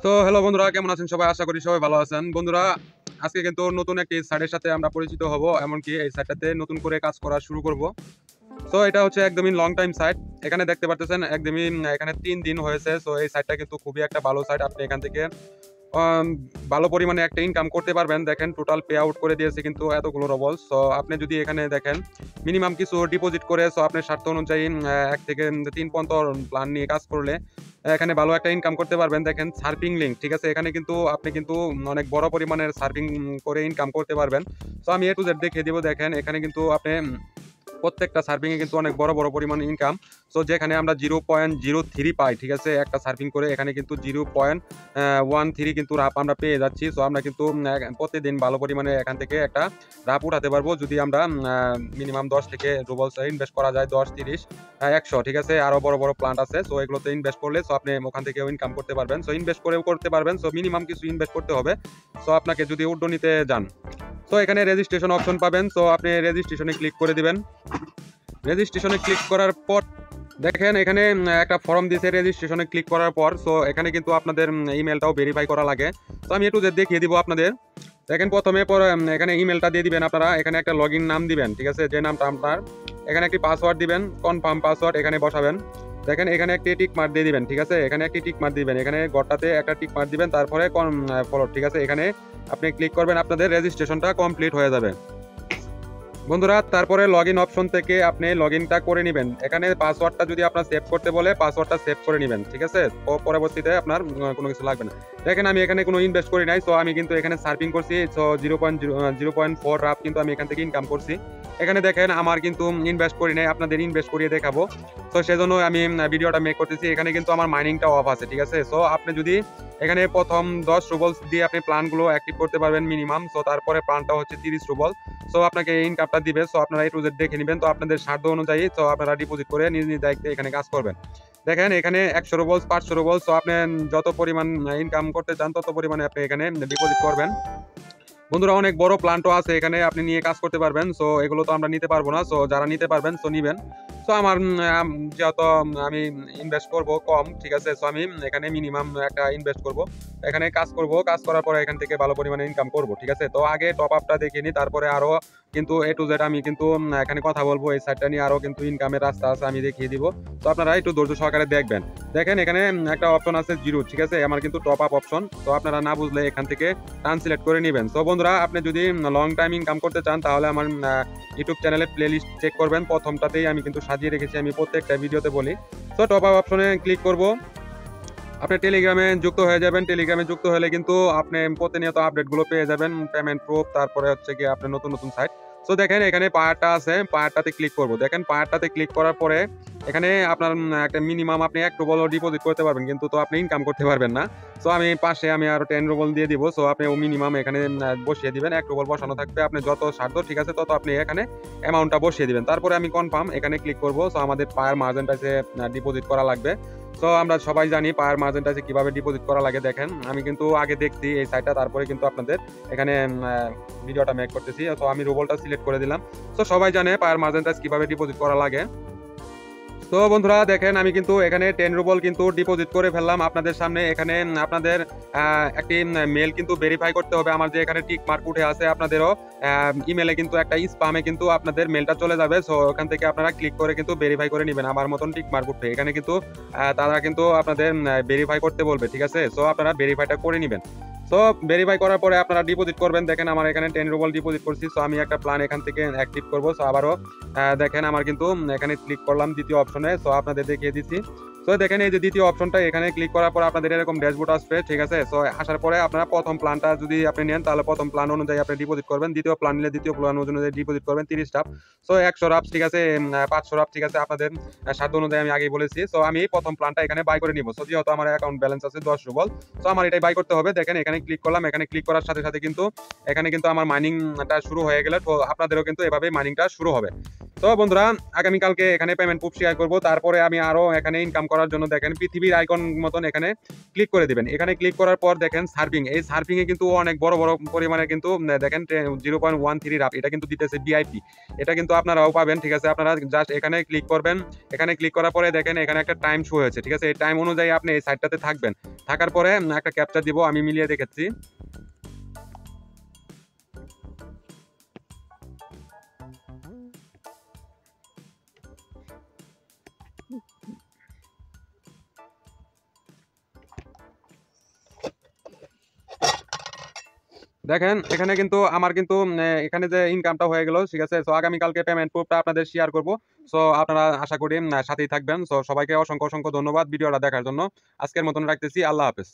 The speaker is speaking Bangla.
তো হ্যালো বন্ধুরা, কেমন আছেন সবাই? আশা করি সবাই ভালো আছেন। বন্ধুরা, আজকে কিন্তু নতুন একটি সাইটের সাথে আমরা পরিচিত হব, এমনকি এই সাইটটাতে নতুন করে কাজ করা শুরু করব। সো এটা হচ্ছে একদমই লং টাইম সাইট। এখানে দেখতে পারতেছেন একদমই এখানে ৩ দিন হয়েছে। সো এই সাইটটা কিন্তু খুবই একটা ভালো সাইট। আপনি এখান থেকে আম ভালো পরিমাণে একটা ইনকাম করতে পারবেন। দেখেন টোটাল পে আউট করে দিয়েছে কিন্তু এতগুলো রবল। সো আপনি যদি এখানে দেখেন মিনিমাম কিছু ডিপোজিট করে সো আপনার স্বার্থ অনুযায়ী ১ থেকে ৩ পর্যন্ত প্ল্যান নিয়ে কাজ করলে এখানে ভালো একটা ইনকাম করতে পারবেন। দেখেন সার্ফিং লিঙ্ক, ঠিক আছে? এখানে কিন্তু আপনি কিন্তু অনেক বড় পরিমাণের সার্ফিং করে ইনকাম করতে পারবেন। সো আমি A to Z দেখিয়ে দিব। দেখেন এখানে কিন্তু আপনি প্রত্যেকটা সার্ফিং এ কিন্তু অনেক বড় বড় পরিমাণ ইনকাম। সো যেখানে আমরা 0.03 পাই, ঠিক আছে? একটা সার্ফিং করে এখানে কিন্তু 0.13 কিন্তু রাপ আমরা পেয়ে যাচ্ছি। সো আমরা কিন্তু প্রতিদিন ভালো পরিমাণে এখান থেকে একটা রাপ উঠাতে পারবো যদি আমরা মিনিমাম 10 থেকে রুবলস ইনভেস্ট করা যায়। 10, 30, 100, ঠিক আছে? আরো বড় বড় প্ল্যান্ট আছে। সো এগুলোতে ইনভেস্ট করলে সো আপনি ওখান থেকেও ইনকাম করতে পারবেন। সো ইনভেস্ট করেও করতে পারবেন। সো মিনিমাম কিছু ইনভেস্ট করতে হবে। সো আপনাকে যদি উড্ডয়নিতে যান, সো এখানে রেজিস্ট্রেশন অপশন পাবেন। সো আপনি রেজিস্ট্রেশনে ক্লিক করে দিবেন। রেজিস্ট্রেশনে ক্লিক করার পর দেখেন এখানে একটা ফর্ম দিয়েছে রেজিস্ট্রেশনে ক্লিক করার পর। সো এখানে কিন্তু আপনাদের ইমেলটাও ভেরিফাই করা লাগে। তো আমি একটু দেখিয়ে দিব আপনাদের। দেখেন প্রথমে এখানে ইমেলটা দিয়ে দিবেন আপনারা। এখানে একটা লগ ইন নাম দিবেন, ঠিক আছে? যে নামটা আপনার, এখানে একটি পাসওয়ার্ড দিবেন, কনফার্ম পাসওয়ার্ড এখানে বসাবেন। দেখেন এখানে একটি টিক মার্ক দিয়ে দিবেন, ঠিক আছে? এখানে একটি টিক মার্ক দিবেন, এখানে গড়টাতে একটা টিক মার্ক দিবেন, তারপরে ফলো, ঠিক আছে? এখানে আপনি ক্লিক করবেন, আপনাদের রেজিস্ট্রেশনটা কমপ্লিট হয়ে যাবে। বন্ধুরা, তারপরে লগ ইন অপশন থেকে আপনি লগ ইনটা করে নেবেন। এখানে পাসওয়ার্ডটা যদি আপনার সেভ করতে বলে পাসওয়ার্ডটা সেভ করে নেবেন, ঠিক আছে? পরবর্তীতে আপনার কোনো কিছু লাগবে না। দেখেন আমি এখানে কোনো ইনভেস্ট করি নাই। সো আমি কিন্তু এখানে সার্ফিং করছি। সো 0.4 রাপ কিন্তু আমি এখান থেকে ইনকাম করছি। এখানে দেখেন আমার কিন্তু ইনভেস্ট করি নাই, আপনাদের ইনভেস্ট করিয়ে দেখাবো। তো সেজন্য আমি ভিডিওটা মেক করতেছি। এখানে কিন্তু আমার মাইনিংটা অফ আছে, ঠিক আছে? সো আপনি যদি এখানে প্রথম 10 রুবলস দিয়ে আপনি প্ল্যানগুলো অ্যাক্টিভ করতে পারবেন মিনিমাম। সো তারপরে প্ল্যানটা হচ্ছে 30 রুবল। সো আপনাকে এই ইনকামটা দিবে। সো আপনারা A to Z দেখে নেবেন। তো আপনাদের সাধ্য অনুযায়ী সো আপনারা ডিপোজিট করে নিজ নিজ দায়িত্বে এখানে কাজ করবেন। দেখেন এখানে 100 রুবলস, 500 রুবলস। সো আপনি যত পরিমাণ ইনকাম করতে চান তত পরিমাণে আপনি এখানে ডিপোজিট করবেন। বন্ধুরা, অনেক বড় প্ল্যান্টও আছে এখানে, আপনি নিয়ে কাজ করতে পারবেন। সো এগুলো তো আমরা নিতে পারবো না। সো যারা নিতে পারবেন সো নিবেন। সো আমার যেহেতু আমি ইনভেস্ট করব কম, ঠিক আছে? সো আমি এখানে মিনিমাম একটা ইনভেস্ট করব, এখানে কাজ করব। কাজ করার পরে এখান থেকে ভালো পরিমাণে ইনকাম করব, ঠিক আছে? তো আগে টপ আপটা দেখে নিই, তারপরে আরো কিন্তু A to Z আমি কিন্তু এখানে কথা বলবো। এই সাইটটা নিয়ে আরো কিন্তু ইনকামের রাস্তা আছে, আমি দেখিয়ে দিব। তো আপনারা একটু ধৈর্য সহকারে দেখবেন। দেখেন এখানে একটা অপশন আছে জিরো, ঠিক আছে? আমার কিন্তু টপ আপ অপশন। তো আপনারা না বুঝলে এখান থেকে টান সিলেক্ট করে নেবেন। সো বন্ধুরা, আপনি যদি লং টাইম ইনকাম করতে চান তাহলে আমার ইউটিউব চ্যানেলে প্লেলিস্ট চেক করবেন। প্রথমটাতেই আমি কিন্তু সাজিয়ে রেখেছি, আমি প্রত্যেকটা ভিডিওতে বলি। সো টপ আপ অপশনে ক্লিক করব। আপনি টেলিগ্রামে যুক্ত হয়ে যাবেন। টেলিগ্রামে যুক্ত হলে কিন্তু আপনি প্রতিনিয়ত আপডেটগুলো পেয়ে যাবেন, পেমেন্ট প্রুফ, তারপরে হচ্ছে গিয়ে আপনার নতুন নতুন সাইট। সো দেখেন এখানে পায়ারটা আছে, পায়ারটাতে ক্লিক করব। দেখেন পায়ারটাতে ক্লিক করার পরে এখানে আপনার একটা মিনিমাম আপনি 1 রুবল ডিপোজিট করতে পারবেন, কিন্তু তো আপনি ইনকাম করতে পারবেন না। সো আমি পাশে আমি আরো 10 রুবল দিয়ে দিব। সো আপনি মিনিমাম এখানে বসিয়ে দিবেন, 1 রুবল বসানো থাকবে। আপনি যত সাধ্য, ঠিক আছে, তত আপনি এখানে অ্যামাউন্টটা বসিয়ে দিবেন। তারপরে আমি কনফার্ম এখানে ক্লিক করব। সো আমাদের পায়ার মার্জেন্টাইজে ডিপোজিট করা লাগবে। সো আমরা সবাই জানি পায়ার মার্জেন্টাইজে কিভাবে ডিপোজিট করা লাগে। দেখেন আমি কিন্তু আগে দেখছি এই সাইটটা, তারপরে কিন্তু আপনাদের এখানে ভিডিওটা মেক করতেছি। তো আমি রুবলটা সিলেক্ট করে দিলাম। তো সবাই জানে পায়ার মার্জেন্টাইজ কিভাবে ডিপোজিট করা লাগে। তো বন্ধুরা, দেখেন আমি কিন্তু এখানে 10 রুবল কিন্তু ডিপোজিট করে ফেললাম আপনাদের সামনে। এখানে আপনাদের একটি মেল কিন্তু ভেরিফাই করতে হবে। আমার যে এখানে টিক মার্ক উঠে আছে, আপনাদেরও ইমেলে কিন্তু একটা স্প্যামে কিন্তু আপনাদের মেলটা চলে যাবে। সো ওখান থেকে আপনারা ক্লিক করে কিন্তু ভেরিফাই করে নেবেন। আমার মতন টিক মার্ক উঠবে এখানে কিন্তু তারা কিন্তু আপনাদের ভেরিফাই করতে বলবে, ঠিক আছে? সো আপনারা ভেরিফাইটা করে নেবেন। সো ভেরিফাই করার পরে আপনারা ডিপোজিট করবেন। দেখেন আমার এখানে 10 রুবল ডিপোজিট করছি। সো আমি একটা প্ল্যান এখান থেকে অ্যাক্টিভ করবো। সো আবারও দেখেন আমার কিন্তু এখানে ক্লিক করলাম দ্বিতীয় অপশনে। সো আপনাদের দেখিয়ে দিচ্ছি। সো দেখেন এই যে দ্বিতীয় অপশনটা, এখানে ক্লিক করার পর আপনাদের এরকম ড্যাশবোর্ড আসবে, ঠিক আছে? সো আসার পরে আপনারা প্রথম প্ল্যানটা যদি আপনি নেন তাহলে প্রথম প্ল্যান অনুযায়ী আপনি ডিপোজিট করবেন। দ্বিতীয় প্ল্যান নিলে দ্বিতীয় প্ল্যান অনুযায়ী ডিপোজিট করবেন 30 রাপ। সো 100 রাপ, ঠিক আছে? 500 রাপ, ঠিক আছে? আপনাদের সাধ্য অনুযায়ী আমি আগেই বলেছি। সো আমি প্রথম প্ল্যানটা এখানে বাই করে নিব। সো যেহেতু আমার অ্যাকাউন্ট ব্যালেন্স আছে 10 রুবল, সো আমার এটাই বাই করতে হবে। দেখেন এখানে ক্লিক করলাম। এখানে ক্লিক করার সাথে সাথে কিন্তু এখানে কিন্তু আমার মাইনিংটা শুরু হয়ে গেলে তো আপনাদেরও কিন্তু এভাবেই মাইনিংটা শুরু হবে। তো বন্ধুরা, আগামীকালকে এখানে পেমেন্ট প্রুফ শেয়ার করবো। তারপরে আমি আরো এখানে ইনকাম করার জন্য দেখেন পৃথিবীর আইকন মতন এখানে ক্লিক করে দিবেন। এখানে ক্লিক করার পর দেখেন সার্ফিং, এই সার্ফিং এ কিন্তু অনেক বড় বড় পরিমাণে কিন্তু দেখেন 0.13 রাপ এটা কিন্তু দিতেছে ভিআইপি। এটা কিন্তু আপনারাও পাবেন, ঠিক আছে। আপনারা জাস্ট এখানে ক্লিক করবেন। এখানে ক্লিক করার পরে দেখেন এখানে একটা টাইম শো হয়েছে, ঠিক আছে। এই টাইম অনুযায়ী আপনি এই সাইটটাতে থাকবেন। থাকার পরে একটা ক্যাপচা দিব, আমি মিলিয়ে দেখেছি। দেখেন এখানে কিন্তু আমার কিন্তু এখানে যে ইনকামটা হয়ে গেল, ঠিক আছে। সো আগামীকালকে পেমেন্ট প্রুফটা আপনাদের শেয়ার করব। সো আপনারা আশা করি সাথেই থাকবেন। সো সবাইকে অসংখ্য অসংখ্য ধন্যবাদ ভিডিওটা দেখার জন্য। আজকের মতন রাখতেছি, আল্লাহ হাফেজ।